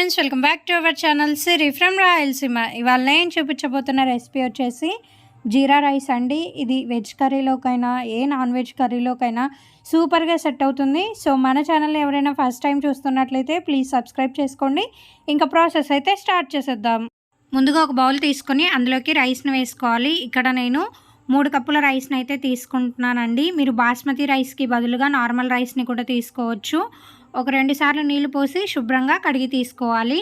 Friends, welcome back to our channel Siri from Rayalaseema. ఇవాళ నేను చూపించబోతున్న recipe వచ్చేసి జీరా రైస్ అండి. ఇది వెజ్ కర్రీలోకైనా ఏ నాన్ వెజ్ కర్రీలోకైనా సూపర్గా సెట్ అవుతుంది. సో మన ఛానల్ని ఎవరైనా ఫస్ట్ టైం చూస్తున్నట్లయితే ప్లీజ్ సబ్స్క్రైబ్ చేసుకోండి. ఇంకా ప్రాసెస్ అయితే స్టార్ట్ చేసేద్దాం. ముందుగా ఒక బౌల్ తీసుకొని అందులోకి రైస్ని వేసుకోవాలి. ఇక్కడ నేను 3 కప్పుల రైస్ని అయితే తీసుకుంటున్నానండి. మీరు బాస్మతి రైస్కి బదులుగా నార్మల్ రైస్ని కూడా తీసుకోవచ్చు. ఒక 2 సార్లు నీళ్లు పోసి శుభ్రంగా కడిగి తీసుకోవాలి.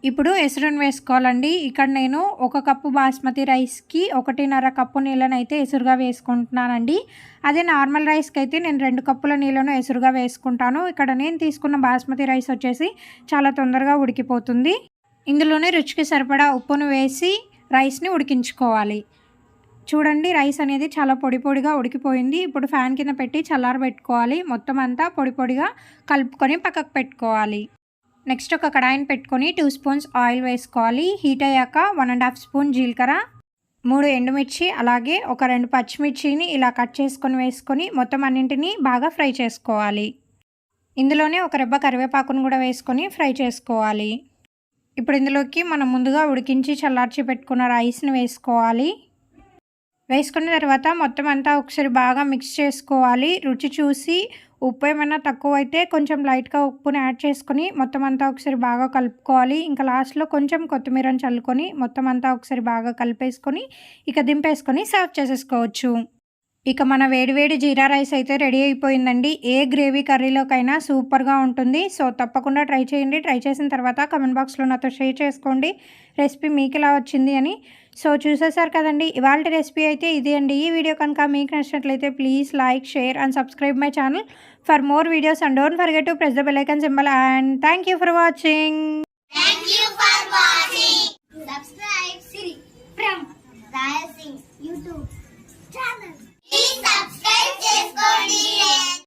ఇప్పుడు ఎసురుని వేసుకోవాలండి. ఇక్కడ నేను 1 కప్పు బాస్మతి రైస్కి 1.5 కప్పు నీళ్ళను అయితే ఎసురుగా వేసుకుంటున్నానండి. అదే నార్మల్ రైస్కి అయితే నేను 2 కప్పుల నీళ్ళను ఎసురుగా వేసుకుంటాను. ఇక్కడ నేను తీసుకున్న బాస్మతి రైస్ వచ్చేసి చాలా తొందరగా ఉడికిపోతుంది. ఇందులోనే రుచికి సరిపడా ఉప్పును వేసి రైస్ని ఉడికించుకోవాలి. చూడండి, రైస్ అనేది చాలా పొడి పొడిగా ఉడికిపోయింది. ఇప్పుడు ఫ్యాన్ కింద పెట్టి చల్లారబెట్టుకోవాలి. మొత్తం అంతా పొడి పొడిగా కలుపుకొని పక్కకు పెట్టుకోవాలి. నెక్స్ట్ ఒక కడాయిని పెట్టుకొని 2 స్పూన్స్ ఆయిల్ వేసుకోవాలి. హీట్ అయ్యాక 1.5 స్పూన్ జీలకర్ర, 3 ఎండుమిర్చి, అలాగే ఒక 2 పచ్చిమిర్చిని ఇలా కట్ చేసుకొని వేసుకొని మొత్తం అన్నింటినీ బాగా ఫ్రై చేసుకోవాలి. ఇందులోనే ఒక రెబ్బ కరివేపాకును కూడా వేసుకొని ఫ్రై చేసుకోవాలి. ఇప్పుడు ఇందులోకి మనం ముందుగా ఉడికించి చల్లార్చి పెట్టుకున్న రైస్ని వేసుకోవాలి. వేసుకున్న తర్వాత మొత్తం అంతా ఒకసారి బాగా మిక్స్ చేసుకోవాలి. రుచి చూసి ఉప్పు ఏమైనా తక్కువ అయితే కొంచెం లైట్గా ఉప్పుని యాడ్ చేసుకొని మొత్తం అంతా ఒకసారి బాగా కలుపుకోవాలి. ఇంకా లాస్ట్లో కొంచెం కొత్తిమీరని చల్లుకొని మొత్తం అంతా ఒకసారి బాగా కలిపేసుకొని ఇక దింపేసుకొని సర్వ్ చేసేసుకోవచ్చు. ఇక మన వేడివేడి జీరా రైస్ అయితే రెడీ అయిపోయిందండి. ఏ గ్రేవీ కర్రీలోకైనా సూపర్గా ఉంటుంది. సో తప్పకుండా ట్రై చేయండి. ట్రై చేసిన తర్వాత కమెంట్ బాక్స్లో నాతో షేర్ చేసుకోండి రెసిపీ మీకు ఎలా వచ్చింది అని. సో చూసేసారు కదండి, ఇవాళ రెసిపీ అయితే ఇది అండి. ఈ వీడియో కనుక మీకు నచ్చినట్లయితే please like, share and subscribe my channel for more videos and don't forget to press the bell icon symbol. And thank you for watching.